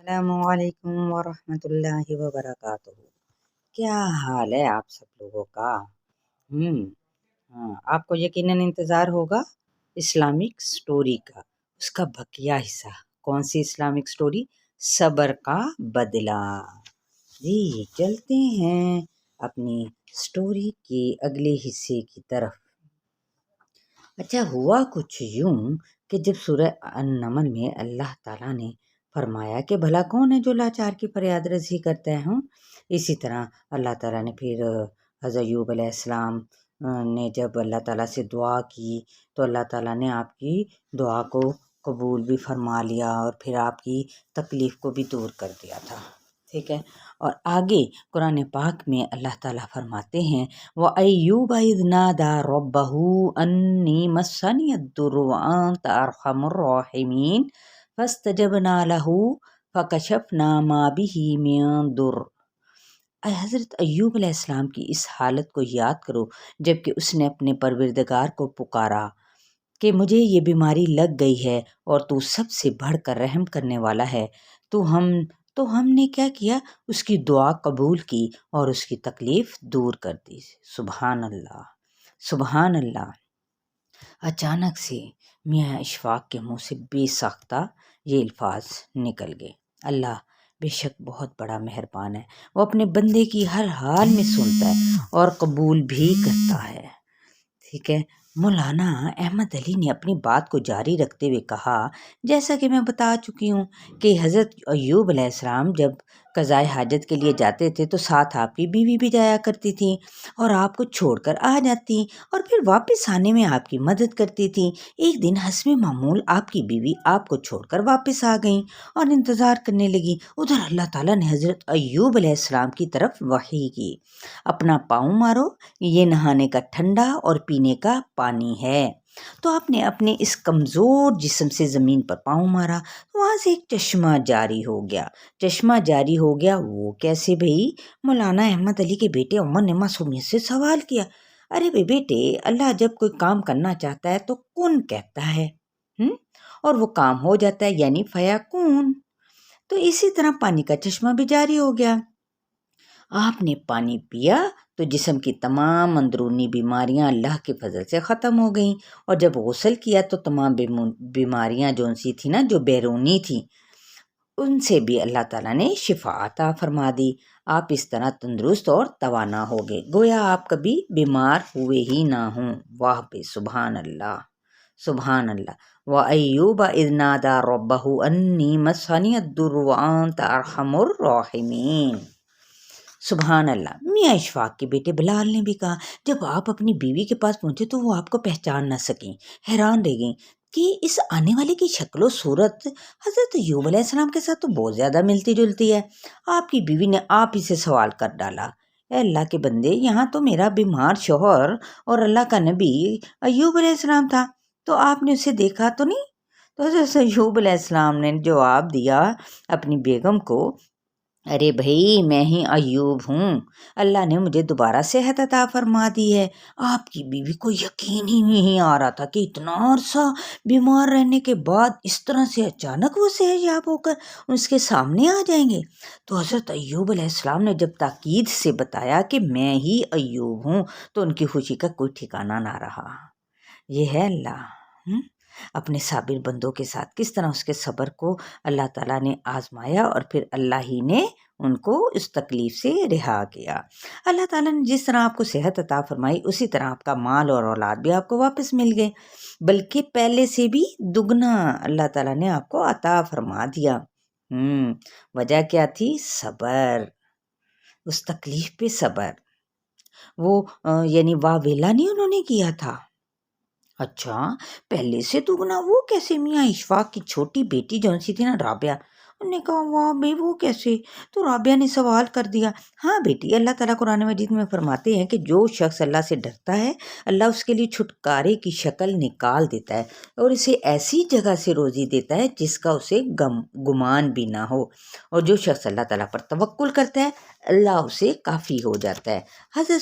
السلام علیکم ورحمۃ اللہ وبرکاتہ۔ کیا حال ہے آپ سب لوگوں کا؟ ہم آپ کو یقیناً انتظار ہوگا اسلامک سٹوری کا، اس کا بقیہ حصہ۔ کون سی اسلامک سٹوری؟ صبر کا بدلہ۔ جی چلتے ہیں اپنی سٹوری کے اگلے حصے کی طرف۔ اچھا، ہوا کچھ یوں کہ جب سورہ النمل میں اللہ تعالیٰ نے فرمایا کہ بھلا کون ہے جو لاچار کی فریاد رسی کرتا ہے، اسی طرح اللہ تعالیٰ نے پھر حضرت ایوب علیہ السلام نے جب اللہ تعالیٰ سے دعا کی تو اللہ تعالیٰ نے آپ کی دعا کو قبول بھی فرما لیا اور پھر آپ کی تکلیف کو بھی دور کر دیا تھا، ٹھیک ہے۔ اور آگے قرآن پاک میں اللہ تعالیٰ فرماتے ہیں وَأَيُّوبَ إِذْ نَادَى رَبَّهُ أَنِّي مَسَّنِيَ الضُّرُّ وَأَنْتَ أَرْحَمُ الرَّاحِمِينَ فَاسْتَجَبْنَا لَهُ فَكَشَفْنَا مَا بِهِ مِن ضُرٍّ۔ حضرت ایوب علیہ السلام کی اس حالت کو یاد کرو جب کہ اس نے اپنے پروردگار کو پکارا کہ مجھے یہ بیماری لگ گئی ہے اور تو سب سے بڑھ کر رحم کرنے والا ہے، تو ہم نے کیا کیا؟ اس کی دعا قبول کی اور اس کی تکلیف دور کر دی۔ سبحان اللہ، سبحان اللہ۔ اچانک سے میاں اشفاق کے منہ سے بے ساختہ یہ الفاظ نکل گئے، اللہ بے شک بہت بڑا مہربان ہے، وہ اپنے بندے کی ہر حال میں سنتا ہے اور قبول بھی کرتا ہے، ٹھیک ہے۔ مولانا احمد علی نے اپنی بات کو جاری رکھتے ہوئے کہا، جیسا کہ میں بتا چکی ہوں کہ حضرت ایوب علیہ السلام جب قضائے حاجت کے لیے جاتے تھے تو ساتھ آپ کی بیوی بھی جایا کرتی تھی اور آپ کو چھوڑ کر آ جاتی اور پھر واپس آنے میں آپ کی مدد کرتی تھی۔ ایک دن حسب معمول آپ کی بیوی آپ کو چھوڑ کر واپس آ گئیں اور انتظار کرنے لگی۔ ادھر اللہ تعالیٰ نے حضرت ایوب علیہ السلام کی طرف وحی کی، اپنا پاؤں مارو، یہ نہانے کا ٹھنڈا اور پینے کا پانی ہے۔ تو آپ نے اپنے اس کمزور جسم سے زمین پر پاؤں مارا، وہاں سے ایک چشمہ جاری ہو گیا۔ چشمہ جاری ہو گیا وہ کیسے بھئی؟ مولانا احمد علی کے بیٹے عمر نے معصومیت سے سوال کیا، ارے بھائی بیٹے، اللہ جب کوئی کام کرنا چاہتا ہے تو کون کہتا ہے اور وہ کام ہو جاتا ہے، یعنی فیکون۔ تو اسی طرح پانی کا چشمہ بھی جاری ہو گیا۔ آپ نے پانی پیا تو جسم کی تمام اندرونی بیماریاں اللہ کے فضل سے ختم ہو گئیں، اور جب غسل کیا تو تمام بیماریاں تھیں نا جو بیرونی تھیں، ان سے بھی اللہ تعالیٰ نے شفا عطا فرما دی۔ آپ اس طرح تندرست اور توانا ہو گئے، گویا آپ کبھی بیمار ہوئے ہی نہ ہوں۔ واہ بے سبحان اللہ، سبحان اللہ۔ وَأَيُّوبَ إِذْ نَادَى رَبَّهُ أَنِّي مَسَّنِيَ الضُّرُّ وَأَنْتَ أَرْحَمُ الرَّاحِمِينَ۔ سبحان اللہ۔ میاں اشفاق کے بیٹے بلال نے بھی کہا، جب آپ اپنی بیوی کے پاس پہنچے تو وہ آپ کو پہچان نہ سکیں، حیران رہ گئیں کہ اس آنے والے کی شکل و صورت حضرت ایوب علیہ السلام کے ساتھ تو بہت زیادہ ملتی جلتی ہے۔ آپ کی بیوی نے آپ ہی سے سوال کر ڈالا، اے اللہ کے بندے، یہاں تو میرا بیمار شوہر اور اللہ کا نبی ایوب علیہ السلام تھا، تو آپ نے اسے دیکھا تو نہیں؟ تو حضرت ایوب علیہ السلام نے جواب دیا اپنی بیگم کو، ارے بھائی میں ہی ایوب ہوں، اللہ نے مجھے دوبارہ صحت عطا فرما دی ہے۔ آپ کی بیوی کو یقین ہی نہیں آ رہا تھا کہ اتنا عرصہ بیمار رہنے کے بعد اس طرح سے اچانک وہ صحت یاب ہو کر اس کے سامنے آ جائیں گے۔ تو حضرت ایوب علیہ السلام نے جب تاکید سے بتایا کہ میں ہی ایوب ہوں تو ان کی خوشی کا کوئی ٹھکانہ نہ رہا۔ یہ ہے اللہ اپنے صابر بندوں کے ساتھ کس طرح اس کے صبر کو اللہ تعالیٰ نے آزمایا اور پھر اللہ ہی نے ان کو اس تکلیف سے رہا کیا۔ اللہ تعالیٰ نے جس طرح آپ کو صحت عطا فرمائی اسی طرح آپ کا مال اور اولاد بھی آپ کو واپس مل گئے، بلکہ پہلے سے بھی دگنا اللہ تعالیٰ نے آپ کو عطا فرما دیا۔ وجہ کیا تھی؟ صبر، اس تکلیف پہ صبر۔ وہ یعنی واویلا نہیں انہوں نے کیا تھا۔ اچھا، پہلے سے دگنا وہ کیسے؟ میاں اشفاق کی چھوٹی بیٹی جو سی تھی نا رابعہ، انہوں نے کہا واہ بے وہ کیسے؟ تو رابعہ نے سوال کر دیا، ہاں بیٹی، اللہ تعالیٰ قرآن مجید میں فرماتے ہیں کہ جو شخص اللہ سے ڈرتا ہے اللہ اس کے لیے چھٹکارے کی شکل نکال دیتا ہے اور اسے ایسی جگہ سے روزی دیتا ہے جس کا اسے گمان بھی نہ ہو، اور جو شخص اللہ تعالیٰ پر توکل کرتا ہے اللہ اسے کافی ہو جاتا ہے۔ حضرت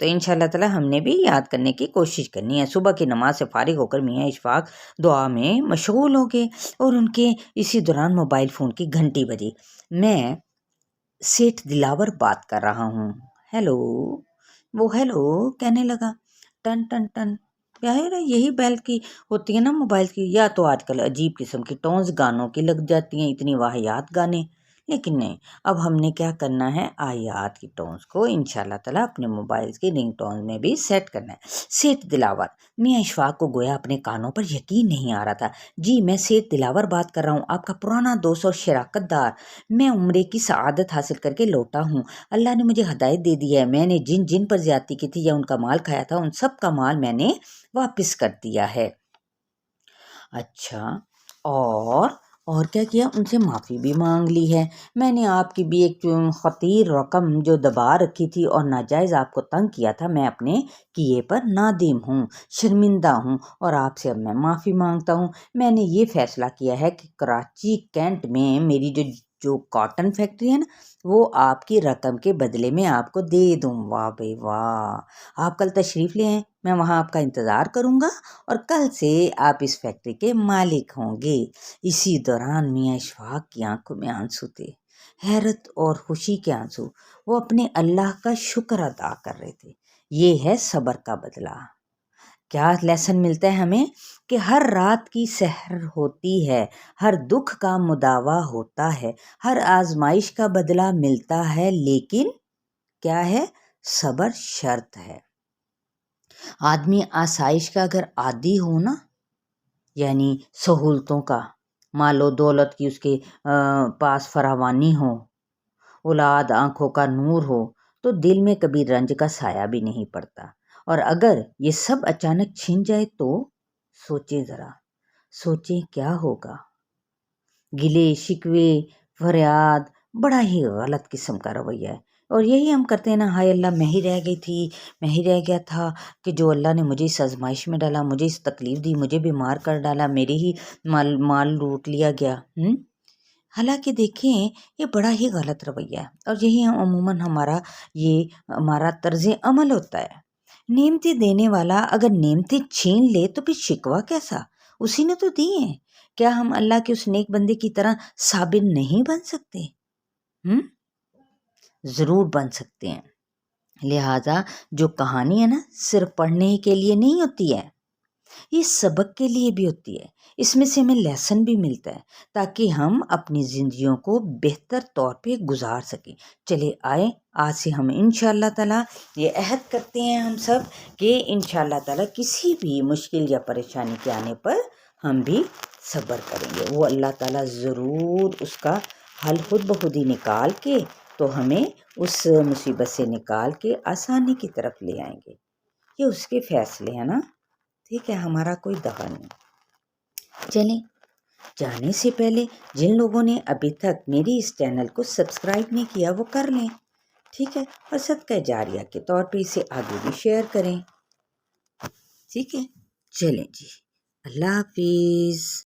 تو انشاءاللہ تعالی ہم نے بھی یاد کرنے کی کوشش کرنی ہے۔ صبح کی نماز سے فارغ ہو کر میاں اشفاق دعا میں مشغول ہو گئے اور ان کے اسی دوران موبائل فون کی گھنٹی بجی۔ میں سیٹھ دلاور بات کر رہا ہوں۔ ہیلو، وہ ہیلو کہنے لگا۔ ٹن ٹن ٹن، یار یہی بیل کی ہوتی ہے نا موبائل کی، یا تو آج کل عجیب قسم کی ٹونز گانوں کی لگ جاتی ہیں، اتنی واہیات گانے۔ لیکن نہیں، اب ہم نے کیا کرنا ہے، آیات کی ٹونز کو انشاءاللہ تعالیٰ اپنے موبائل کی رنگ ٹونز میں بھی سیٹ کرنا ہے۔ سیٹھ دلاور، میاں اشفاق کو گویا اپنے کانوں پر یقین نہیں آ رہا تھا۔ جی میں سیٹھ دلاور بات کر رہا ہوں، آپ کا پرانا دوست اور شراکت دار۔ میں عمرے کی سعادت حاصل کر کے لوٹا ہوں۔ اللہ نے مجھے ہدایت دے دی ہے۔ میں نے جن جن پر زیادتی کی تھی یا ان کا مال کھایا تھا، ان سب کا مال میں نے واپس کر دیا ہے۔ اچھا، اور کیا کیا؟ ان سے معافی بھی مانگ لی ہے۔ میں نے آپ کی بھی ایک خطیر رقم جو دبا رکھی تھی اور ناجائز آپ کو تنگ کیا تھا، میں اپنے کیے پر نادم ہوں، شرمندہ ہوں، اور آپ سے اب میں معافی مانگتا ہوں۔ میں نے یہ فیصلہ کیا ہے کہ کراچی کینٹ میں میری جو کاٹن فیکٹری ہے نا، وہ آپ کی رقم کے بدلے میں آپ کو دے دوں۔ واہ بھائی واہ، آپ کل تشریف لے آئیں، میں وہاں آپ کا انتظار کروں گا اور کل سے آپ اس فیکٹری کے مالک ہوں گے۔ اسی دوران میاں اشفاق کی آنکھوں میں آنسو تھے، حیرت اور خوشی کے آنسو۔ وہ اپنے اللہ کا شکر ادا کر رہے تھے۔ یہ ہے صبر کا بدلہ۔ کیا لیسن ملتا ہے ہمیں کہ ہر رات کی سحر ہوتی ہے، ہر دکھ کا مداوا ہوتا ہے، ہر آزمائش کا بدلہ ملتا ہے، لیکن کیا ہے؟ صبر شرط ہے۔ آدمی آسائش کا اگر عادی ہو نا، یعنی سہولتوں کا، مال و دولت کی اس کے پاس فراوانی ہو، اولاد آنکھوں کا نور ہو، تو دل میں کبھی رنج کا سایہ بھی نہیں پڑتا۔ اور اگر یہ سب اچانک چھن جائے تو سوچیں ذرا، سوچیں کیا ہوگا۔ گلے شکوے فریاد بڑا ہی غلط قسم کا رویہ ہے، اور یہی ہم کرتے ہیں نا، ہائے اللہ میں ہی رہ گئی تھی، میں ہی رہ گیا تھا کہ جو اللہ نے مجھے اس آزمائش میں ڈالا، مجھے اس تکلیف دی، مجھے بیمار کر ڈالا، میرے ہی مال لوٹ لیا گیا۔ حالانکہ دیکھیں یہ بڑا ہی غلط رویہ ہے، اور یہی عموماً ہمارا طرز عمل ہوتا ہے۔ نعمتیں دینے والا اگر نعمتیں چھین لے تو پھر شکوہ کیسا؟ اسی نے تو دی ہیں۔ کیا ہم اللہ کے اس نیک بندے کی طرح صابر نہیں بن سکتے؟ ضرور بن سکتے ہیں۔ لہٰذا جو کہانی ہے نا، صرف پڑھنے کے لیے نہیں ہوتی ہے، یہ سبق کے لیے بھی ہوتی ہے۔ اس میں سے ہمیں لیسن بھی ملتا ہے تاکہ ہم اپنی زندگیوں کو بہتر طور پہ گزار سکیں۔ چلے آئے، آج سے ہم انشاءاللہ تعالیٰ یہ عہد کرتے ہیں ہم سب کہ انشاءاللہ تعالیٰ کسی بھی مشکل یا پریشانی کے آنے پر ہم بھی صبر کریں گے۔ وہ اللہ تعالیٰ ضرور اس کا حل خود بخود ہی نکال کے تو ہمیں اس مصیبت سے نکال کے آسانی کی طرف لے آئیں گے۔ یہ اس کے فیصلے ہیں نا، ٹھیک ہے، ہمارا کوئی دخل نہیں۔ چلیں، جانے سے پہلے جن لوگوں نے ابھی تک میری اس چینل کو سبسکرائب نہیں کیا وہ کر لیں، ٹھیک ہے، اور صدقہ جاریہ کے طور پہ اسے آگے بھی شیئر کریں، ٹھیک ہے۔ چلیں جی، اللہ حافظ۔